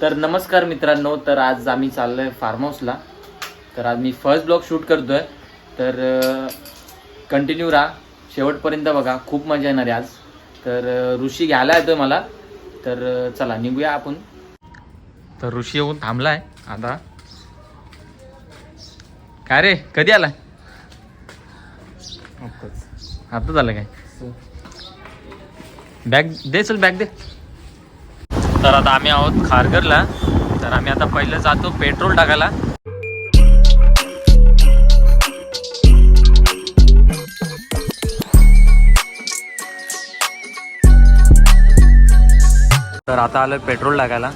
तर नमस्कार मित्रांनो, तर आज आम्ही चाललोय फार्म हाऊसला. तर आज मी फर्स्ट ब्लॉग शूट करतोय, तर कंटिन्यू राहा शेवटपर्यंत बघा, खूप मजा येणार आहे आज. तर ऋषी घ्यायला येतोय मला, तर चला निघूया आपण. तर ऋषी येऊन थांबलाय आता. काय रे, कधी आलाय? आता झालं काय? बॅग दे, चल बॅग दे. तर आता आम्ही आहोत खारघरला. तर आम्ही आता पहिलं जातो पेट्रोल टाकायला. तर आता आलं पेट्रोल टाकायला.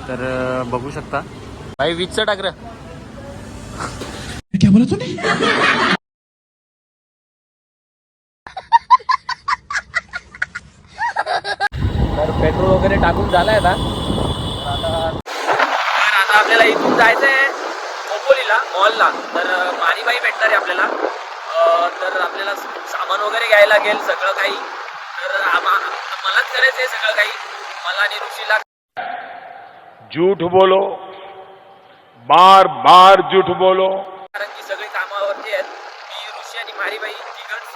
तर बघू शकता भाई, 20चं टाक रे. क्या बोला तूने? तर पेट्रोल वगैरे टाकून झालंय आता. आता आपल्याला इथून जायचंय खोपोलीला मॉलला. तर मारीबाई भेटणार आहे आपल्याला. तर आपल्याला सामान वगैरे घ्यायला लागेल सगळं काही. तर मलाच करायचंय सगळं काही, मला आणि ऋषीला. झूठ बोलो, बार बार झूठ बोलो. कारण की सगळे कामावरती आहेत, मी, ऋषी आणि मारीबाई तिघच.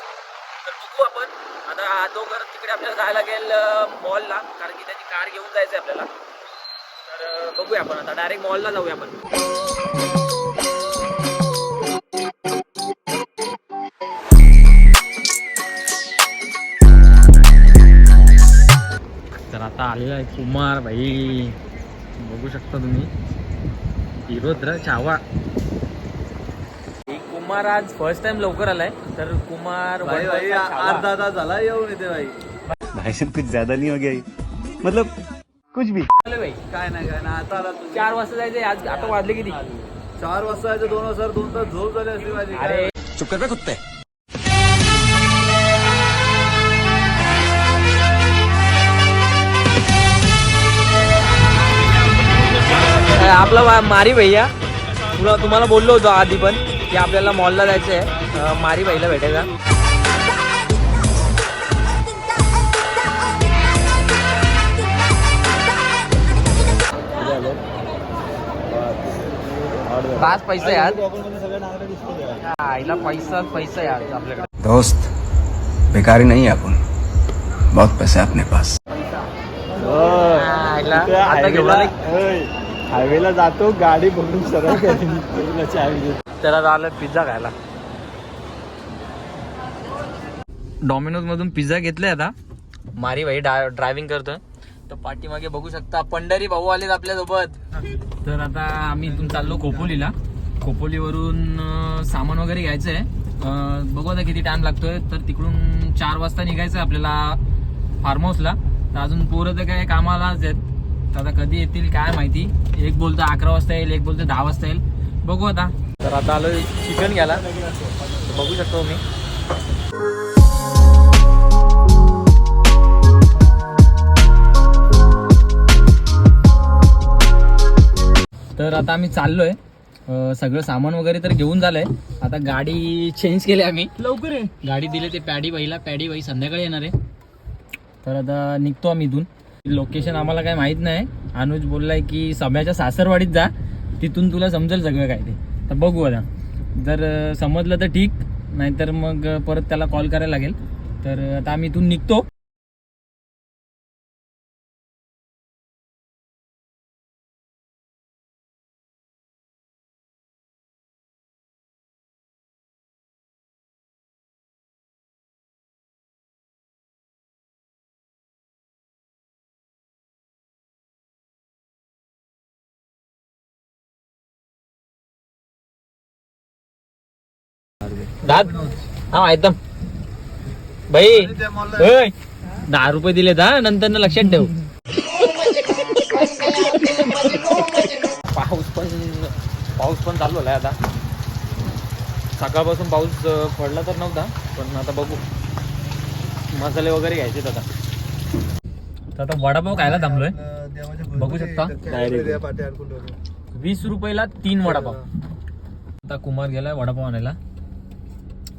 तर बघू आपण आता दोघं तिकडे आपल्याला जायला लागेल मॉलला, कारण की त्याची कार घेऊन जायचंय आपल्याला. तर बघूया आपण आता डायरेक्ट मॉलला जाऊया आपण. तर आता आलेला आहे कुमार भाई, बघू शकता तुम्ही. हिरोद्र चावा. कुमार आज फर्स्ट टाइम लवकर आलाय. तर कुमार अर्धा तास झाला येऊन येते भाई. भाई साहब कुछ ज्यादा नहीं हो गया ये? मतलब कुछ भी. भाई काय नाही आता आला तू. 4 वाजता जायचंय आज. आता वाजले किती? 4 वाजता जायचं, 2 वाजता 2 तास झोप झाली असली माझी. अरे चुप कर बे कुत्ते. आपला मारी भैया, तुम्हाला बोललो होतो आधी पण की आपल्याला मॉलला जायचं आहे मारी भाईला भेटायला. पाच पैसे आज आईला, पैसा आहे आज आपल्याकडे. दोस्त बेकारी नहीं है अपन, बहुत पैसे अपने पास. आता घेऊन हायवेला जातो, गाडी बघून सरळ तर आता आलं पिझ्झा खायला. डॉमिनोज मधून पिझ्झा घेतलाय आता. मारी भाई ड्रायव्हिंग करतोय. तर पाठीमागे बघू शकता पंढरी भाऊ आलेत आपल्यासोबत. तर आता आम्ही इथून चाललो खोपोलीला. खोपोलीवरून सामान वगैरे घ्यायचंय. बघू आता किती टाइम लागतोय. तर तिकडून 4 वाजता निघायचंय आपल्याला फार्म हाऊसला. तर अजून पोरं तर काय कामालाच आहेत. तर आता कधी येतील काय माहिती. एक बोलतो 11 वाजता येईल, एक बोलतो 10 वाजता येईल. बघू आता. तर आता आलो चिकन घ्यायला. बघू शकतो मी. तर आता आम्ही चाललोय. सगळं सामान वगैरे तर घेऊन झालंय. आता गाडी चेंज केली आम्ही. लवकर आहे गाडी दिली ते पॅडी बाईला. पॅडी बाई संध्याकाळी येणार आहे. तर आता निघतो आम्ही इथून. लोकेशन आम्हाला काय माहित नाही. अनुज बोललाय की सम्याच्या सासरवाडीत जा, तिथून तुला समजेल सगळं काय ते. तर बघू आता, जर समजलं तर ठीक, नाहीतर मग परत त्याला कॉल करायला लागेल. तर आता आम्ही इथून निघतो. दाद हा एकदम भाई 10 रुपये दिले था, नंतर लक्षात ठेव. पाऊस पण चालू झालाय आता. सकाळपासून पाऊस पडला तर नव्हता, पण आता बघू. मसाले वगैरे घ्यायचे आता. तर आता वडापाव खायला थांबलोय. बघू शकता 20 रुपयाला 3 वडापाव. आता कुमार गेलाय वडापाव आणायला.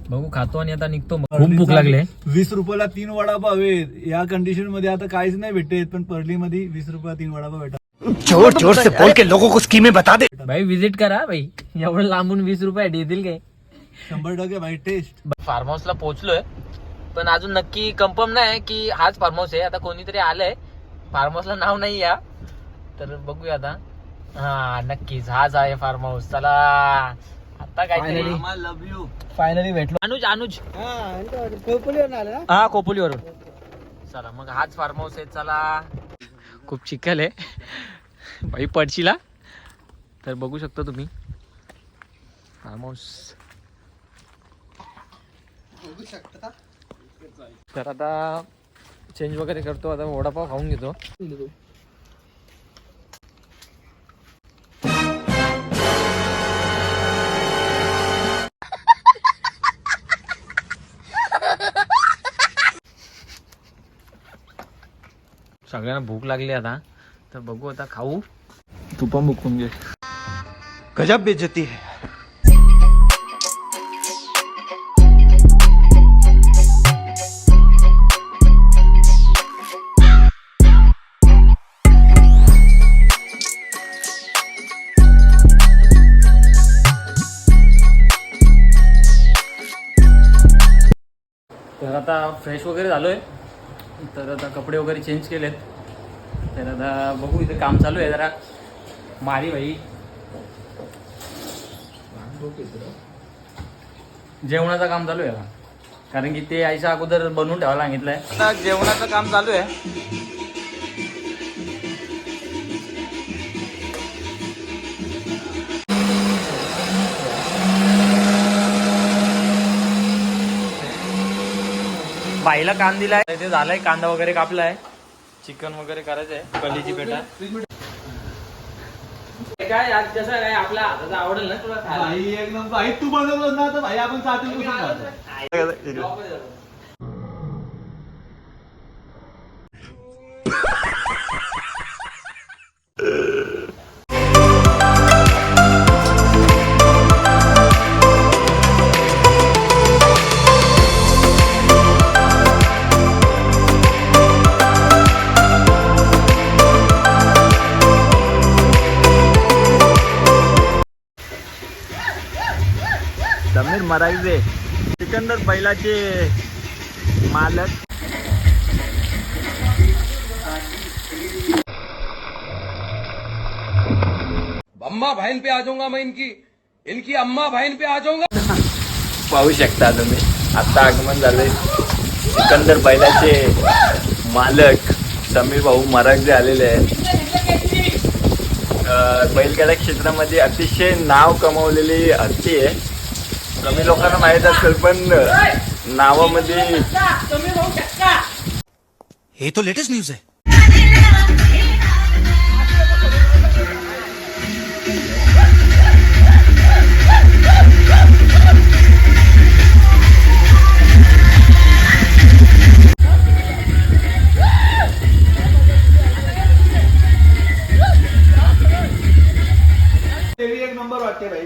बघू खातो आणि आता निघतो. खूप भूक लागले. 20 रुपयाला 3 वडापाव आहेत. या कंडिशन मध्ये आता काहीच नाही भेटत, पण परली मध्ये 20 रुपयाला 3 वडापाव भेटतात. जोर जोर से बोल के लोगों को स्कीमें बता दे. भाई विजिट करा भाई, एवढं लांबून 20 रुपये देतील काय? 100% भाई टेस्ट. फार्म हाऊसला पोहोचलोय, पण अजून नक्की कन्फर्म नाही की हाच फार्म हाऊस आहे. आता कोणीतरी आलंय, फार्म हाऊसला नाव नाही या, तर बघूया आता. हा नक्कीच हाच आहे फार्म हाऊस. चला आता काहीतरी लव्ह यू. फायनली भेटलो. अनुज खोपोलीवरून आला ना. हा कोपोलीवरून. चला मग हाच फार्म हाऊस आहे. चला खूप चिखल आहे भाई पडशीला, तर बघू शकता तुम्ही फार्म हाऊस. तर आता चेंज वगैरे करतो, आता वडापाव खाऊन घेतो. सगळ्यांना भूक लागली आता, तर बघू आता खाऊ. तू पण भुकून घे. गजब बेइज्जती है. तर आता फ्रेश वगैरे झालोय, तर आता कपडे वगैरे चेंज केलेत. तर आता बघू, इथे काम चालू आहे जरा. मारी भाई जेवणाचं काम चालू आहे, कारण की ते आईच्या अगोदर बनवून ठेवायला सांगितलंय. आता जेवणाचं काम चालू आहे. बाईला कांदा दिलाय, ते झालाय, कांदा वगैरे कापलाय, चिकन वगैरे करायचंय, कलीची पेटा. काय आज कसं काय आपल्या हाताचं आवडेल ना तुला खायला. भाई एक नंबर. भाई तू बनवलं ना तर भाई आपण साथी बसून खातो. समीर मराठे सिकंदर बैलाचे मालक. अम्मा बहन पे आ जाऊंगा मैं, इनकी अम्मा बहन पे आ जाऊंगा. पाहू शकता तुम्ही, आता आगमन झालंय सिकंदर बैलाचे मालक समीर भाऊ मराठे आलेले आहेत. बैलगाडा क्षेत्रामध्ये अतिशय नाव कमावलेली हत्ती आहे. कमी लोकांना माहीत असेल, पण नावामध्ये ये तो लेटेस्ट न्यूज है. एक नंबर वाटते भाई.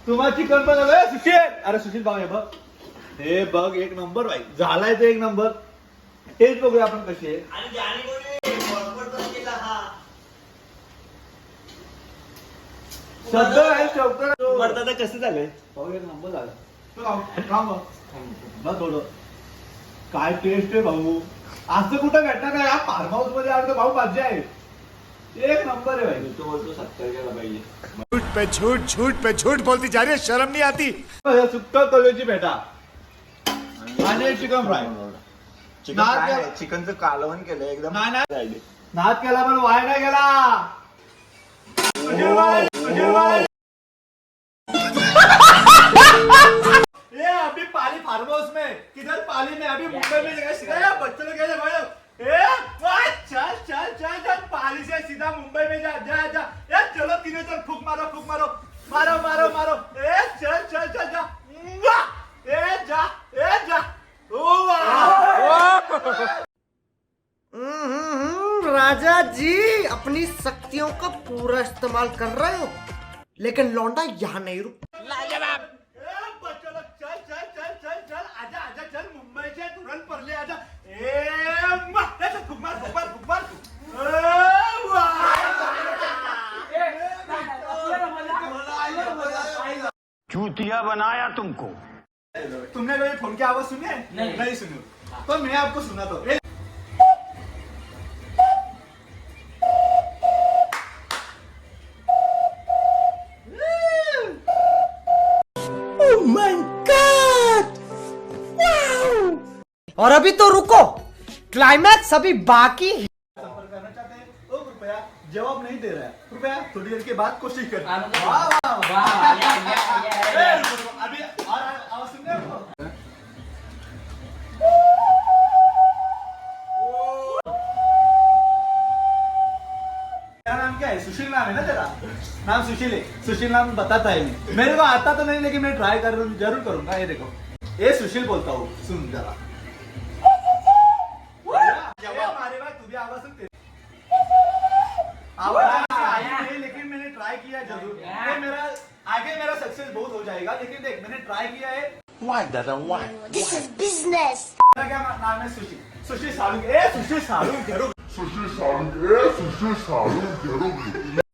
तुम्हाला चिकन पण सुशील. अरे सुशील भाऊ हे बघ, हे बघ एक नंबर भाई. झालाय ते एक नंबर. तेच बघूया आपण कशी आहे. शब्द आहे शब्द कसं झालंय भाऊ. एक नंबर झालं. बघ थोडं काय टेस्ट आहे भाऊ. असं कुठं भेटणार नाही. या फार्म हाऊस मध्ये आलं तर भाऊ मजा आहे. एक नंबर आहे भाई. तो बोलतो 70 केला पाहिजे. झूठ पे झूठ बोलती जा रही है, शर्म नहीं आती. सुक्का कलेची भेटा आणि चिकन फ्राय. चिकनचं कालवण केलं एकदम. नाद केला पण वाया नाही गेला. ये अभी पाली फार्म हाउस में, किधर पाली में, अभी मुंबई में जगह सीधा बच्चे लोग गए भाई. चल चल चल चल पाली से सीधा मुंबई में जा जा जा. ए चलो तीनों चल. फूक मारो फूक मारो मारो मारो मारो. ए चल चल चल जा. ए जा ए जा. राजा जी अपनी शक्तियों का पूरा इस्तेमाल कर रहे हो, लेकिन लौंडा यहाँ नहीं रुक. बच्चों लोग चल चल चल चल चल. आजा आजा चल. मुंबई से तुरंत परले आजा. ए फुकमार फुकमार फुकमार. की आवाज सुनिए? नहीं सुनी। तो मैं आपको सुनाता हूँ। और अभी तो रुको, क्लाइमैक्स अभी बाकी है। संपर्क करना चाहते हैं तो कृपया जवाब नहीं दे रहा है, कृपया थोड़ी देर के बाद कोशिश करें। अभी और आवाज सुन रहे हैं आपको? क्या नाम क्या है? सुशील नाम है ना तेरा? नाम सुशील है। सुशील नाम बताता है मैं, मेरे को आता तो नहीं लेकिन मैं ट्राई जरूर करूंगा। ये देखो, ये सुशील बोलता हूँ, सुन जरा। हमारे बाद तू भी आवाज सुनते, आवाज आई नहीं लेकिन मैंने ट्राई किया जरूर। ये मेरा आगे मेरा सक्सेस बहुत हो जाएगा, लेकिन देख मैंने ट्राई किया है। This is business. मेरा क्या नाम है? सुशील। सुशील सालू। ए सुशील सालू जरूर।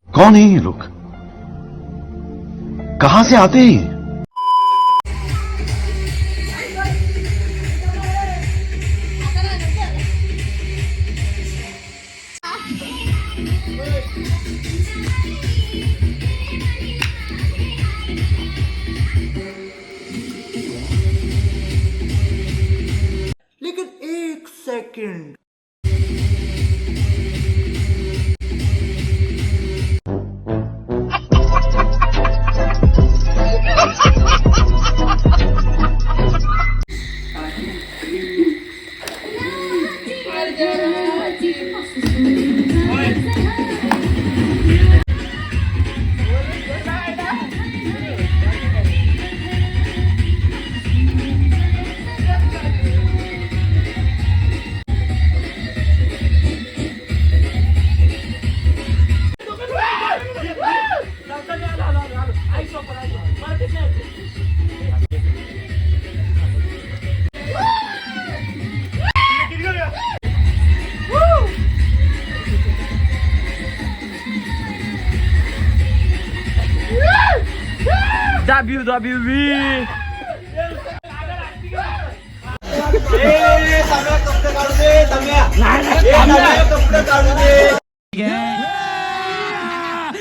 कौन है ये लोग? कहां से आते हैं ये? लेकिन एक सेकंड, WWE.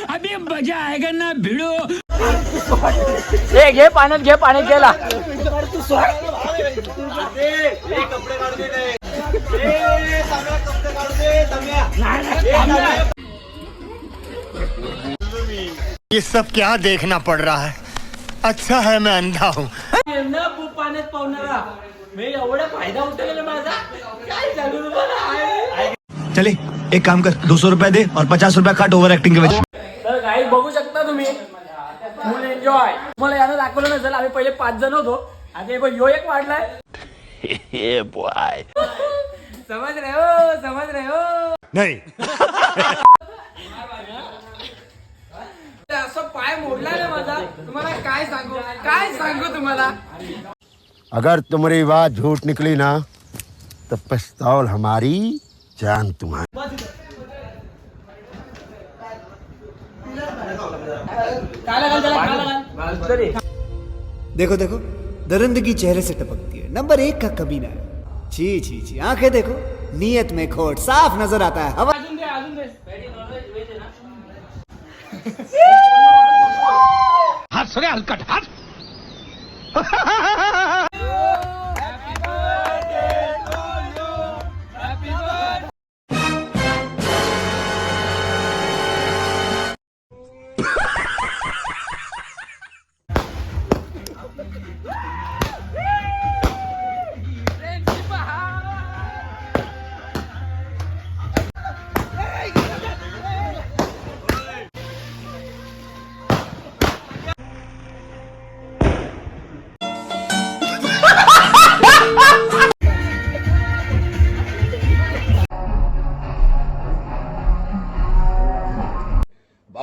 अभी मजा आएगा ना भिडो. घे पाण्यात गेला. ये सब क्या देखना पड़ रहा है? अच्छा है मैं अंधा हूँ. पाण्यात पावणारा मी एवढा फायदा उठवलेला माझा. काय सांगू तुम्हाला. चले एक काम कर, 200 रुपए दे और 50 रुपए काट ओव्हर एक्टिंग के वजह. तर काही बघू शकता तुम्ही, फुल एन्जॉय. मला यानं दाखवलं नसेल, आम्ही पहिले 5 जण होतो, आता बघ यो एक वाढलाय. समज रहे हो. नहीं. असं पाय मोडला ना माझा, तुम्हाला काय सांगू तुम्हाला. अगर तुम्हारी बात झूठ निकली ना तो पिस्तौल हमारी, जान तुम्हारी. देखो देखो, दरिंदगी चेहरे से टपकती है. नंबर 1 का कभी ना. छी छी छी, आंखें देखो, नीयत में खोट साफ नजर आता है. हवा हाथ सरे हलकट हाथ.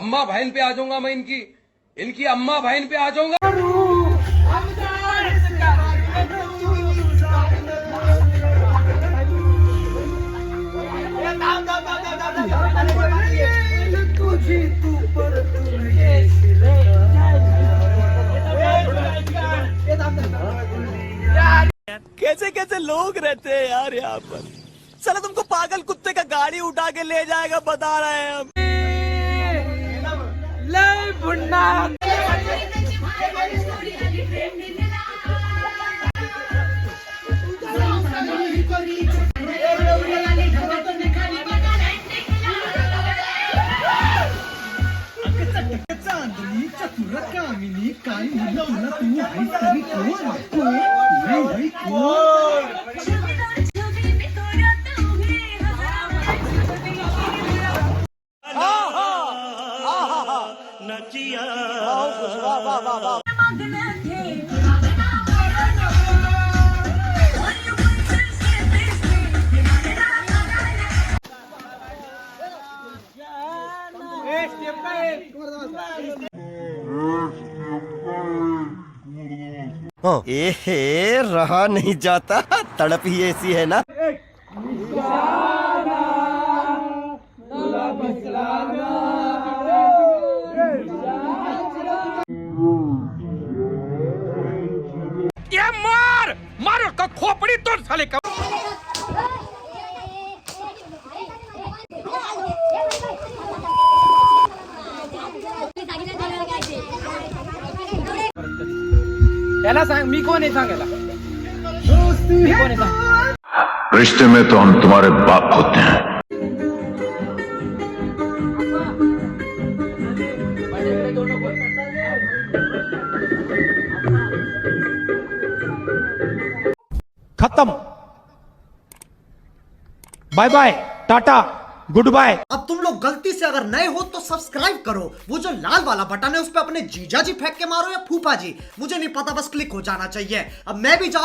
अम्मा बहन पे आ जाऊंगा मैं, इनकी अम्मा बहन पे आ जाऊंगा. कैसे कैसे लोग रहते हैं यार यहाँ पर। साला तुमको पागल कुत्ते का गाड़ी उठा के ले जाएगा बता रहे हैं हम। ए रहा नहीं जाता, तड़प ही ऐसी है ना। ये मार मार उसका खोपड़ी तोड़ साले का। त्याला सांग मी कोण आहे सांगायला. मी कोण आहे सांग. रिश्ते में तो हम तुम्हारे बाप होते हैं. खत्म, bye bye, tata, good bye. अब तुम लोग गलती से अगर नए हो तो सब्सक्राइब करो, वो जो लाल वाला बटन है उस पे अपने जीजा जी फेंक के मारो या फूफा जी, मुझे नहीं पता, बस क्लिक हो जाना चाहिए। अब मैं भी जा